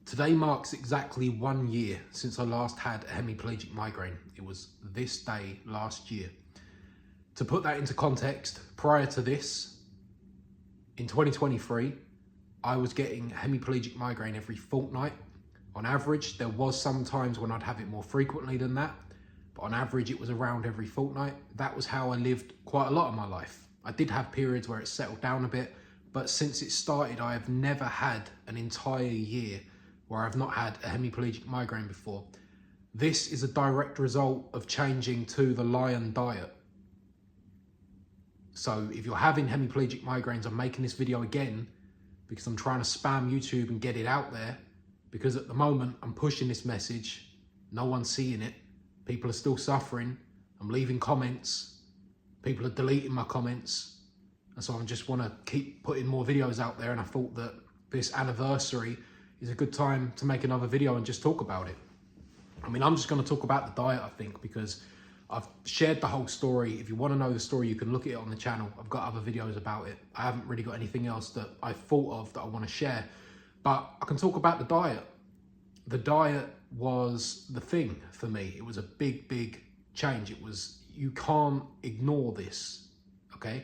Today marks exactly 1 year since I last had a hemiplegic migraine. It was this day last year. To put that into context, prior to this, in 2023, I was getting hemiplegic migraine every fortnight. On average, there was some times when I'd have it more frequently than that, but on average it was around every fortnight. That was how I lived quite a lot of my life. I did have periods where it settled down a bit, but since it started, I have never had an entire year where I've not had a hemiplegic migraine before. This is a direct result of changing to the lion diet. So if you're having hemiplegic migraines, I'm making this video again because I'm trying to spam YouTube and get it out there, because at the moment I'm pushing this message, no one's seeing it, people are still suffering, I'm leaving comments, people are deleting my comments, and so I just want to keep putting more videos out there, and I thought that this anniversary is a good time to make another video and just talk about it. I mean, I'm just going to talk about the diet, I think, because I've shared the whole story. If you want to know the story, you can look at it on the channel. I've got other videos about it. I haven't really got anything else that I thought of that I want to share, but I can talk about the diet. The diet was the thing for me. It was a big change. It was, you can't ignore this, okay?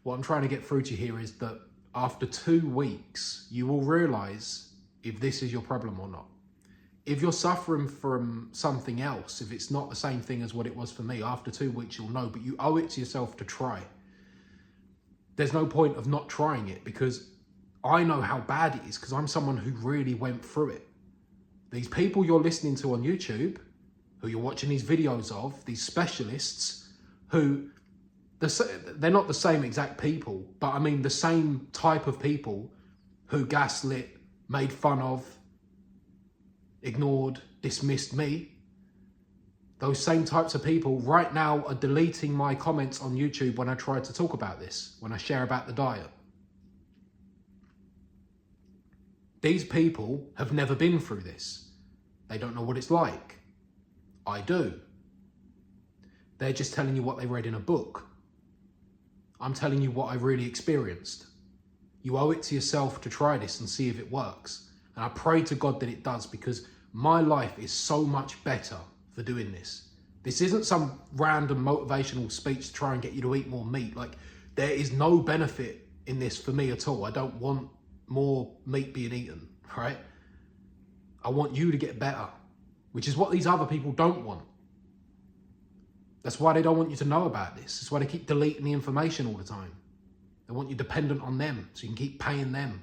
What I'm trying to get through to you here is that after 2 weeks, you will realize if this is your problem or not. If you're suffering from something else, if it's not the same thing as what it was for me, after 2 weeks you'll know, but you owe it to yourself to try. There's no point of not trying it, because I know how bad it is, because I'm someone who really went through it. These people you're listening to on YouTube, who you're watching these videos of, these specialists, who, they're not the same exact people, but I mean the same type of people who gaslit, made fun of, ignored, dismissed me. Those same types of people right now are deleting my comments on YouTube when I try to talk about this, when I share about the diet. These people have never been through this. They don't know what it's like. I do. They're just telling you what they read in a book. I'm telling you what I really experienced. You owe it to yourself to try this and see if it works. And I pray to God that it does, because my life is so much better for doing this. This isn't some random motivational speech to try and get you to eat more meat. Like, there is no benefit in this for me at all. I don't want more meat being eaten, right? I want you to get better, which is what these other people don't want. That's why they don't want you to know about this. That's why they keep deleting the information all the time. They want you dependent on them, so you can keep paying them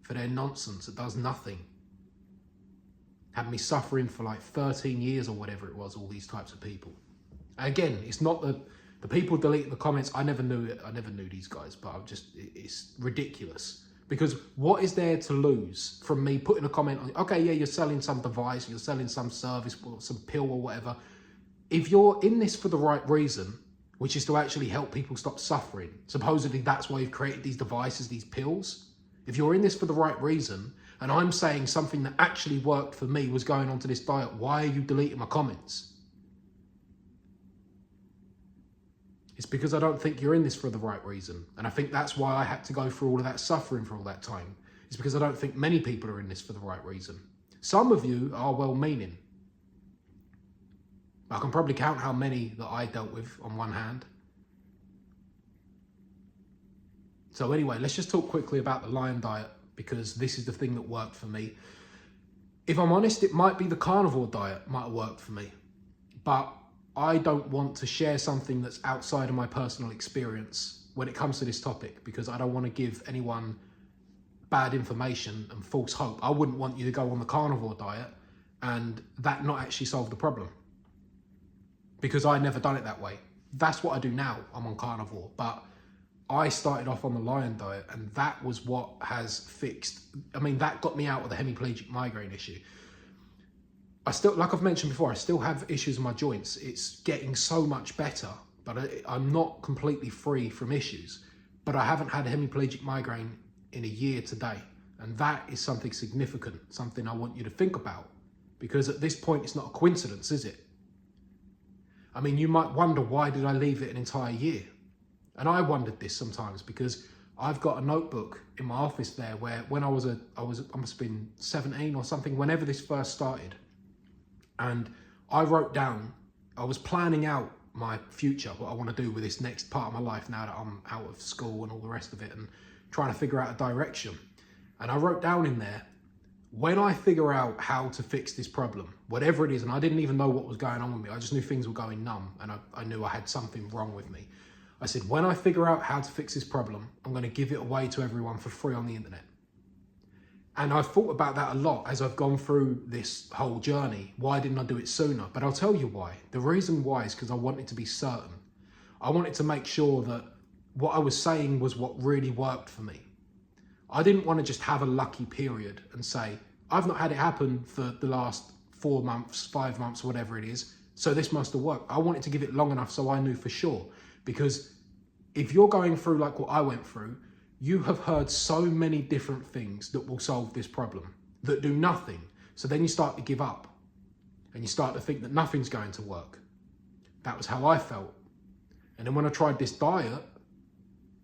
for their nonsense that does nothing. Had me suffering for like 13 years or whatever it was, all these types of people. Again, it's not the people deleting the comments. I never knew it. I never knew these guys, but it's ridiculous. Because what is there to lose from me putting a comment on, okay, yeah, you're selling some device, you're selling some service, or some pill or whatever. If you're in this for the right reason, which is to actually help people stop suffering, supposedly that's why you've created these devices, these pills. If you're in this for the right reason, and I'm saying something that actually worked for me was going onto this diet, why are you deleting my comments? It's because I don't think you're in this for the right reason. And I think that's why I had to go through all of that suffering for all that time. It's because I don't think many people are in this for the right reason. Some of you are well-meaning. I can probably count how many that I dealt with on one hand. So anyway, let's just talk quickly about the lion diet, because this is the thing that worked for me. If I'm honest, it might be the carnivore diet might have worked for me, but I don't want to share something that's outside of my personal experience when it comes to this topic, because I don't want to give anyone bad information and false hope. I wouldn't want you to go on the carnivore diet and that not actually solve the problem, because I never done it that way. That's what I do now. I'm on carnivore, but I started off on the lion diet, and that was what has fixed. I mean, that got me out of the hemiplegic migraine issue. I still, like I've mentioned before, I still have issues in my joints. It's getting so much better, but I'm not completely free from issues. But I haven't had a hemiplegic migraine in a year today. And that is something significant, something I want you to think about. Because at this point, it's not a coincidence, is it? I mean, you might wonder, why did I leave it an entire year? And I wondered this sometimes, because I've got a notebook in my office there where when I must have been 17 or something, whenever this first started. And I wrote down, I was planning out my future, what I want to do with this next part of my life now that I'm out of school and all the rest of it, and trying to figure out a direction. And I wrote down in there, when I figure out how to fix this problem, whatever it is, and I didn't even know what was going on with me, I just knew things were going numb, and I knew I had something wrong with me. I said, when I figure out how to fix this problem, I'm going to give it away to everyone for free on the internet. And I've thought about that a lot as I've gone through this whole journey. Why didn't I do it sooner? But I'll tell you why. The reason why is because I wanted to be certain. I wanted to make sure that what I was saying was what really worked for me. I didn't want to just have a lucky period and say, I've not had it happen for the last 4 months, 5 months, whatever it is, so this must have worked. I wanted to give it long enough so I knew for sure. Because if you're going through like what I went through, you have heard so many different things that will solve this problem that do nothing. So then you start to give up and you start to think that nothing's going to work. That was how I felt. And then when I tried this diet,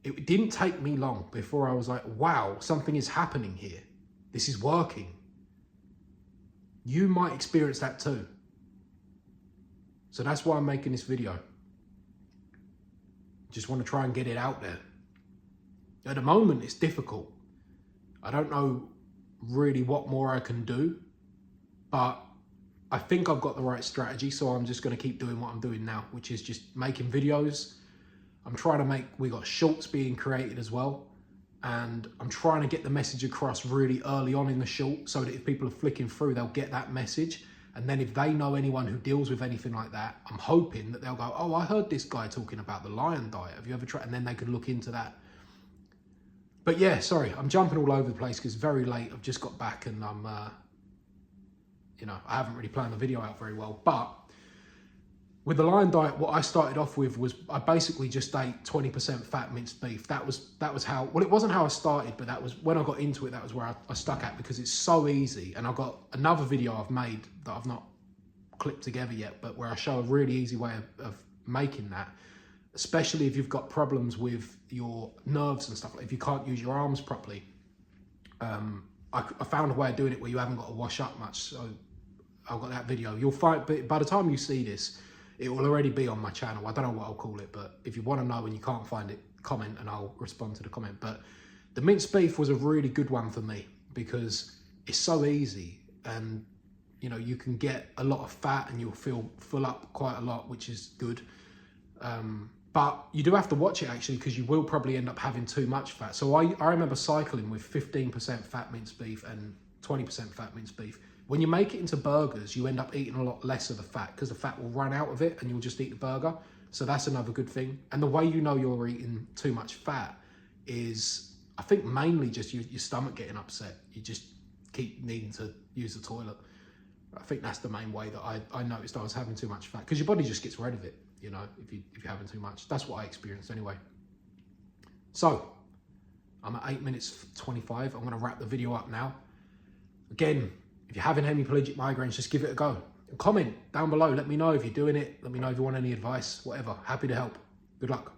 it didn't take me long before I was like, wow, something is happening here. This is working. You might experience that too. So that's why I'm making this video. Just want to try and get it out there. At the moment, it's difficult. I don't know really what more I can do, but I think I've got the right strategy, so I'm just going to keep doing what I'm doing now, which is just making videos. I'm trying to we got shorts being created as well, and I'm trying to get the message across really early on in the short so that if people are flicking through, they'll get that message. And then if they know anyone who deals with anything like that, I'm hoping that they'll go, oh, I heard this guy talking about the lion diet. Have you ever tried? And then they can look into that. But yeah, sorry, I'm jumping all over the place because it's very late. I've just got back and I'm, I haven't really planned the video out very well. But with the lion diet, what I started off with was I basically just ate 20% fat minced beef. That was how, well, it wasn't how I started, but that was when I got into it, that was where I stuck at because it's so easy. And I've got another video I've made that I've not clipped together yet, but where I show a really easy way of making that, especially if you've got problems with your nerves and stuff. Like if you can't use your arms properly. I found a way of doing it where you haven't got to wash up much. So I've got that video. You'll find, but by the time you see this, it will already be on my channel. I don't know what I'll call it, but if you want to know and you can't find it, comment and I'll respond to the comment. But the minced beef was a really good one for me because it's so easy and, you can get a lot of fat and you'll feel full up quite a lot, which is good. But you do have to watch it actually because you will probably end up having too much fat. So I remember cycling with 15% fat minced beef and 20% fat minced beef. When you make it into burgers, you end up eating a lot less of the fat because the fat will run out of it and you'll just eat the burger. So that's another good thing. And the way you know you're eating too much fat is, I think, mainly just your stomach getting upset. You just keep needing to use the toilet. I think that's the main way that I noticed I was having too much fat because your body just gets rid of it, if you're having too much. That's what I experienced anyway. So, I'm at 8 minutes 25. I'm going to wrap the video up now. Again, if you're having hemiplegic migraines, just give it a go. And comment down below. Let me know if you're doing it. Let me know if you want any advice, whatever. Happy to help. Good luck.